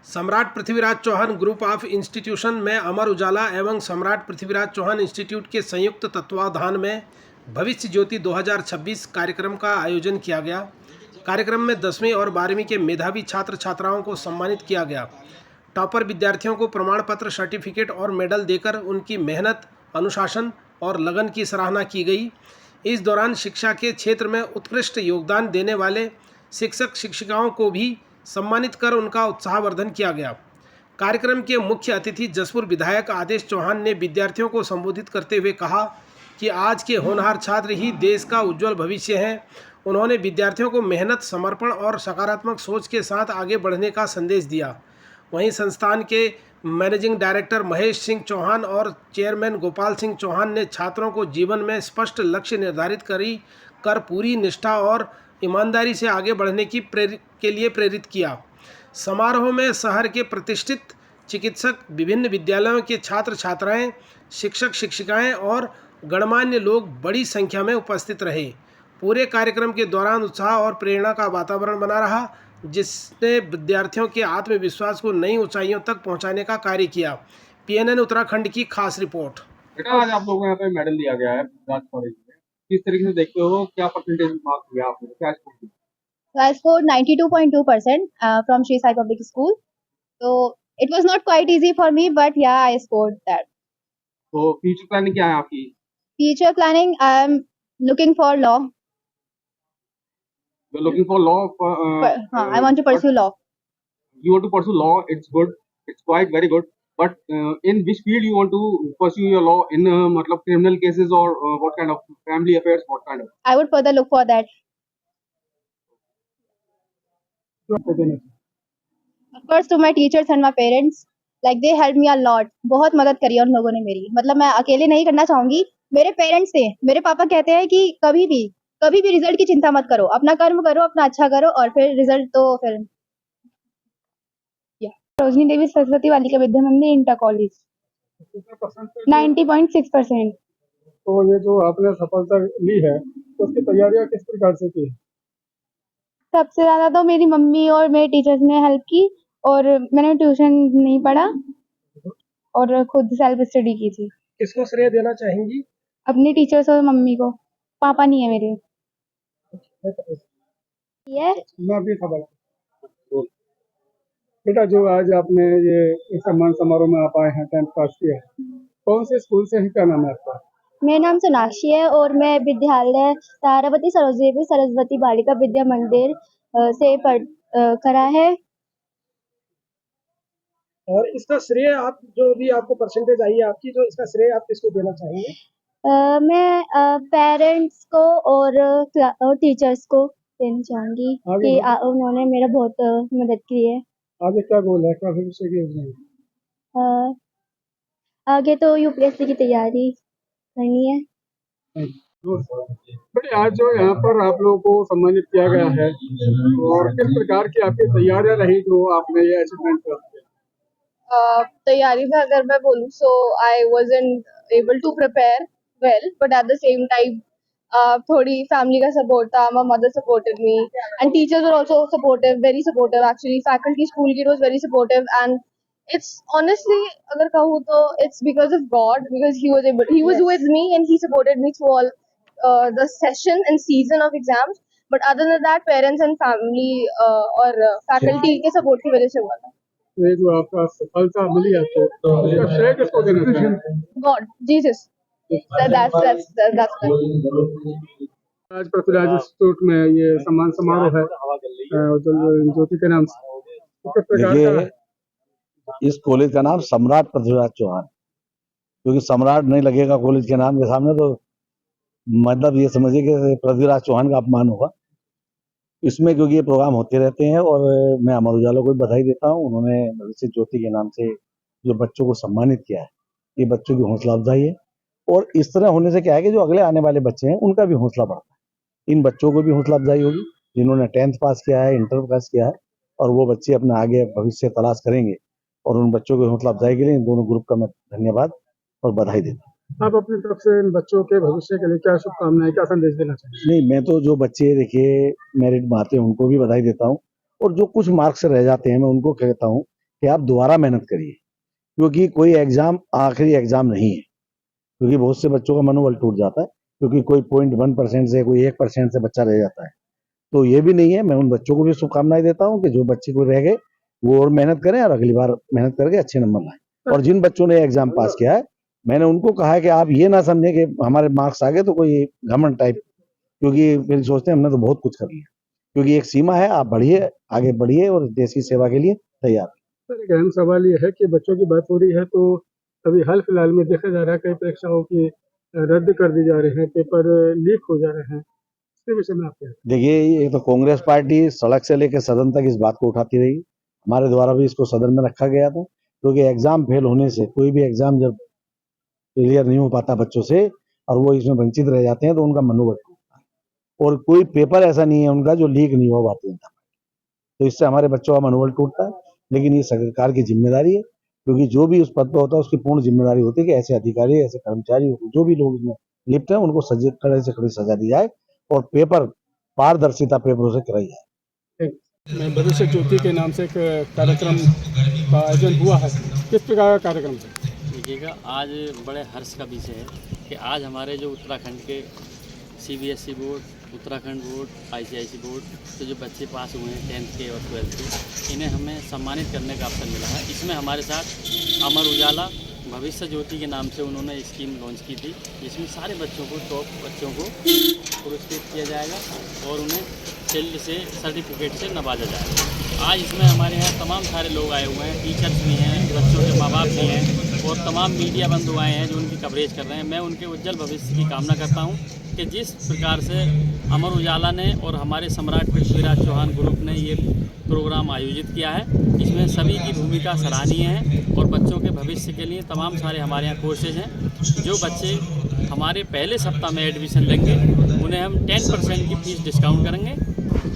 सम्राट Prithviraj Chauhan group of institution में अमर उजाला एवं सम्राट पृथ्वीराज चौहान इंस्टीट्यूट के संयुक्त तत्वावधान में भविष्य ज्योति 2026 कार्यक्रम का आयोजन किया गया। कार्यक्रम में 10वीं और 12वीं के मेधावी छात्र छात्राओं को सम्मानित किया गया। टॉपर विद्यार्थियों को प्रमाण पत्र, सर्टिफिकेट और मेडल देकर उनकी मेहनत, अनुशासन और लगन की सराहना की गई। इस दौरान शिक्षा के क्षेत्र में उत्कृष्ट योगदान देने वाले शिक्षक शिक्षिकाओं को भी सम्मानित कर उनका उत्साहवर्धन किया गया। कार्यक्रम के मुख्य अतिथि जसपुर विधायक आदेश चौहान ने विद्यार्थियों को संबोधित करते हुए कहा कि आज के होनहार छात्र ही देश का उज्जवल भविष्य हैं। उन्होंने विद्यार्थियों को मेहनत, समर्पण और सकारात्मक सोच के साथ आगे बढ़ने का संदेश दिया। वहीं संस्थान के मैनेजिंग डायरेक्टर महेश सिंह चौहान और चेयरमैन गोपाल सिंह चौहान ने छात्रों को जीवन में स्पष्ट लक्ष्य निर्धारित कर पूरी निष्ठा और ईमानदारी से आगे बढ़ने के लिए प्रेरित किया। समारोह में शहर के प्रतिष्ठित चिकित्सक, विभिन्न विद्यालयों के छात्र छात्राएं, शिक्षक शिक्षिकाएं और गणमान्य लोग बड़ी संख्या में उपस्थित रहे। पूरे कार्यक्रम के दौरान उत्साह और प्रेरणा का वातावरण बना रहा, जिसने विद्यार्थियों के आत्मविश्वास को नई ऊंचाइयों तक पहुंचाने का कार्य किया। पीएनएन उत्तराखंड की खास रिपोर्ट। बेटा, आज आप लोगों को यहाँ पे मेडल दिया गया है राज कॉलेज में, किस तरीके से देखते हो, क्या परसेंटेज मार्क्स दिया आपने, क्या स्कोर किया? So I scored 92.2% from Sri Sai Public School. So it was not quite easy for me, but yeah, I scored that. तो फ्यूचर प्लानिंग क्या है आपकी? Future planning, I am looking for law. You're looking for law. I want to pursue law. You want to pursue law? It's good. It's quite very good. But in which field you want to pursue your law? In मतलब criminal cases or what kind of family affairs? What kind of? I would further look for that. Of course, to my teachers and my parents, like they helped me a lot. बहुत मदद करी है उन लोगों ने मेरी, मतलब मैं अकेले नहीं करना चाहूंगी। मेरे पेरेंट्स थे, मेरे पापा कहते हैं कि कभी भी रिजल्ट की चिंता मत करो, अपना कर्म करो, अपना अच्छा करो और फिर रिजल्ट तो फिर। रोजनी देवी सरस्वती बालिका विद्या मंदिर, इंटर कॉलेज, 90.6%। तो ये जो आपने सफलता ली है, तो उसकी तैयारियां किस प्रकार से की? सबसे ज्यादा तो मेरी मम्मी और मेरे टीचर्स ने हेल्प की, और मैंने ट्यूशन नहीं पढ़ा और खुद सेल्फ स्टडी की थी। किसको श्रेय देना चाहेंगी? अपनी टीचर्स और मम्मी को। पापा नहीं है मेरे। ये मैं भी खबर। बेटा, जो आज आपने ये सम्मान समारोह में आप आए हैं, 10th पास किया है, कौन से स्कूल से है, क्या नाम है आपका? मेरा नाम सोनाक्षी है और मैं विद्यालय तारावती सरोजदेवी सरस्वती बालिका विद्या मंदिर से करा है। और इसका श्रेय आप, जो भी आपको परसेंटेज आई है आपकी, जो इसका श्रेय आप किसको देना चाहेंगे? मैं पेरेंट्स को और टीचर्स को देना चाहूंगी कि उन्होंने मेरा बहुत मदद की है। आगे क्या गोल है, क्या भविष्य की योजना है? आगे तो यूपीएससी की तैयारी करनी है। बेटे, आज जो यहाँ पर आप लोगों को सम्मानित किया गया है, और किस प्रकार की आपकी तैयारियां रही जो आपने ये अचीवमेंट प्राप्त किया? तैयारी में अगर मैं बोलूँ, so I wasn't able to prepare well, but at the same time थोड़ी फैमिली का सपोर्ट था। My mother supported me and teachers were also supportive, very supportive actually. Faculty school की was very supportive and it's honestly, अगर कहूँ तो it's because of God, because he was with me and he supported me through all the session and season of exams. But other than that, parents and family और faculty के support की वजह से हुआ था। ये जो आपका सफलता मिली आपको, इसका श्रेय किसको देना चाहेंगे? God, Jesus. That's आज पृथ्वीराज इंस्टीट्यूट में ये सम्मान समारोह है ज्योति के नाम से, तो किस प्रकार का है? इस कॉलेज का नाम सम्राट पृथ्वीराज चौहान, क्योंकि सम्राट नहीं लगेगा कॉलेज के नाम के सामने तो मतलब ये समझिए कि पृथ्वीराज चौहान का अपमान होगा इसमें, क्योंकि ये प्रोग्राम होते रहते हैं। और मैं अमर उजाला को भी बधाई देता हूँ, उन्होंने भविष्य ज्योति के नाम से जो बच्चों को सम्मानित किया है, ये बच्चों की हौसला अफजाई है। और इस तरह होने से क्या है कि जो अगले आने वाले बच्चे हैं उनका भी हौसला बढ़ता है, इन बच्चों को भी हौसला अफजाई होगी जिन्होंने 10th पास किया है, इंटर पास किया है, और वो बच्चे अपना आगे भविष्य तलाश करेंगे। और उन बच्चों की हौसला अफजाई के लिए इन दोनों ग्रुप का मैं धन्यवाद और बधाई देता हूँ। आप अपनी तरफ से इन बच्चों के भविष्य के लिए क्या शुभकामनाएं, क्या संदेश देना चाहिए? नहीं, मैं तो जो बच्चे देखिए मेरिट में आते हैं उनको भी बधाई देता हूँ, और जो कुछ मार्क्स रह जाते हैं मैं उनको कहता हूँ कि आप दोबारा मेहनत करिए, क्योंकि कोई एग्जाम आखिरी एग्जाम नहीं है। क्योंकि बहुत से बच्चों का मनोबल टूट जाता है, क्योंकि कोई 0.1% से, कोई 1% से बच्चा रह जाता है। तो ये भी नहीं है। मैं उन बच्चों को भी शुभकामनाएं देता हूँ कि जो बच्चे को रह गए वो और मेहनत करें और अगली बार मेहनत करके अच्छे नंबर लाएं। और जिन बच्चों ने एग्जाम पास किया है, मैंने उनको कहा है कि आप ये ना समझें कि हमारे मार्क्स आ गए तो कोई घमंड टाइप, क्योंकि फिर सोचते हैं हमने तो बहुत कुछ कर लिया। क्योंकि एक सीमा है, आप बढ़िए, आगे बढ़िए और देश की सेवा के लिए तैयार। सर एक अहम सवाल ये है कि बच्चों की बात हो रही है तो अभी हाल फिलहाल में देखा जा रहा है कई परीक्षाओं की रद्द कर दी जा रही हैं, पेपर लीक हो जा रहे हैं, इसके विषय में आप क्या? देखिए, ये तो कांग्रेस पार्टी सड़क से लेकर सदन तक इस बात को उठाती रही। हमारे द्वारा भी इसको सदन में रखा गया था, क्योंकि एग्जाम फेल होने से, कोई भी एग्जाम जब क्लियर नहीं हो पाता बच्चों से और वो इसमें वंचित रह जाते हैं तो उनका मनोबल टूटता है। और कोई पेपर ऐसा नहीं है उनका जो लीक नहीं हुआ भारतीय जनता पार्टी, तो इससे हमारे बच्चों का मनोबल टूटता है। लेकिन ये सरकार की जिम्मेदारी है, क्योंकि जो भी उस पद पर होता है उसकी पूर्ण जिम्मेदारी होती है कि ऐसे अधिकारी, ऐसे कर्मचारी, जो भी लोग इसमें लिप्त हैं उनको कड़े से कड़ी सजा दी जाए और पेपर पारदर्शिता पेपरों से कराई जाए। भविष्य ज्योति के नाम से एक कार्यक्रम का आयोजन हुआ है, किस प्रकार का कार्यक्रम है? देखिएगा, आज बड़े हर्ष का विषय है कि आज हमारे जो उत्तराखंड के CBSE board, Uttarakhand board, ICIC board से जो बच्चे पास हुए हैं 10th के और 12th के, इन्हें हमें सम्मानित करने का अवसर मिला है। इसमें हमारे साथ अमर उजाला भविष्य ज्योति के नाम से उन्होंने स्कीम लॉन्च की थी, जिसमें सारे बच्चों को, टॉप बच्चों को पुरस्कृत किया जाएगा और उन्हें शील्ड से, सर्टिफिकेट से नवाजा जाएगा। आज इसमें हमारे यहाँ तमाम सारे लोग आए हुए हैं, टीचर्स भी हैं, बच्चों के माँ बाप भी हैं और तमाम मीडिया बंधु आए हैं जो उनकी कवरेज कर रहे हैं। मैं उनके उज्जवल भविष्य की कामना करता हूँ कि जिस प्रकार से अमर उजाला ने और हमारे सम्राट पृथ्वीराज चौहान ग्रुप ने ये प्रोग्राम आयोजित किया है, इसमें सभी की भूमिका सराहनीय है और बच्चों के भविष्य के लिए तमाम सारे हमारे यहाँ कोर्सेज हैं। जो बच्चे हमारे पहले सप्ताह में एडमिशन लेंगे उन्हें हम 10% की फ़ीस डिस्काउंट करेंगे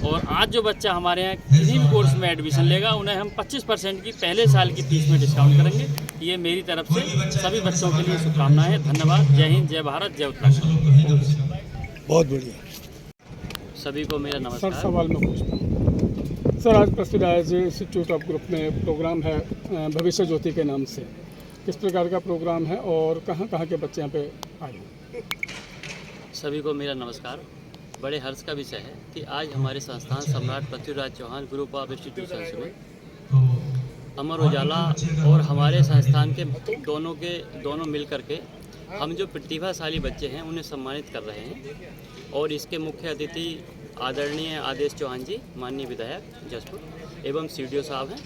और आज जो बच्चा हमारे यहाँ किसी भी कोर्स में एडमिशन लेगा उन्हें हम 25% की पहले साल की फ़ीस में डिस्काउंट करेंगे। ये मेरी तरफ से सभी बच्चों के लिए शुभकामनाएं हैं। धन्यवाद। जय हिंद, जय भारत, जय उत्तराखंड। बहुत बढ़िया। सभी को मेरा सर नमस्कार। सवाल में पूछता हूँ सर, आज पृथ्वीराज इंस्टीट्यूट ऑफ ग्रुप में प्रोग्राम है भविष्य ज्योति के नाम से, किस प्रकार का प्रोग्राम है और कहाँ कहाँ के बच्चे यहाँ पे आए हैं? सभी को मेरा नमस्कार। बड़े हर्ष का विषय है कि आज हमारे संस्थान Samrat Prithviraj Chauhan group of institutions में अमर उजाला और हमारे संस्थान के दोनों मिल करके हम जो प्रतिभाशाली बच्चे हैं उन्हें सम्मानित कर रहे हैं। और इसके मुख्य अतिथि आदरणीय आदेश चौहान जी, माननीय विधायक जसपुर एवं CDO साहब हैं।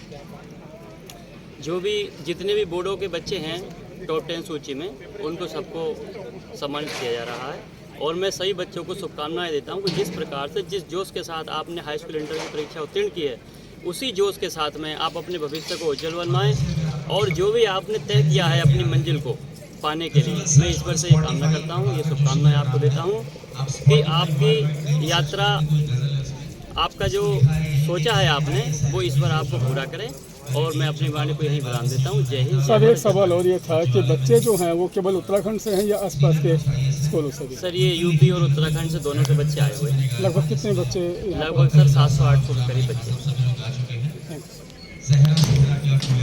जो भी जितने भी बोर्डों के बच्चे हैं टॉप 10 सूची में, उनको सबको सम्मानित किया जा रहा है। और मैं सभी बच्चों को शुभकामनाएं देता हूं कि जिस प्रकार से, जिस जोश के साथ आपने हाई स्कूल इंटर की परीक्षा उत्तीर्ण की है, उसी जोश के साथ में आप अपने भविष्य को उज्जवल बनवाएं और जो भी आपने तय किया है अपनी मंजिल को पाने के लिए, मैं ईश्वर से ये कामना करता हूँ, ये शुभकामनाएं आपको देता हूँ कि आपकी यात्रा, आपका जो सोचा है आपने, वो ईश्वर आपको पूरा करें। और मैं अपनी वाणी को यहीं विराम देता हूँ। जय हिंद। सर एक सवाल और ये था कि बच्चे जो हैं वो केवल उत्तराखंड से हैं या आसपास के स्कूलों से भी? सर ये UP और उत्तराखंड से दोनों के बच्चे आए हुए हैं। लगभग कितने बच्चे? लगभग सर 700-800 के करीब बच्चे। Thank you.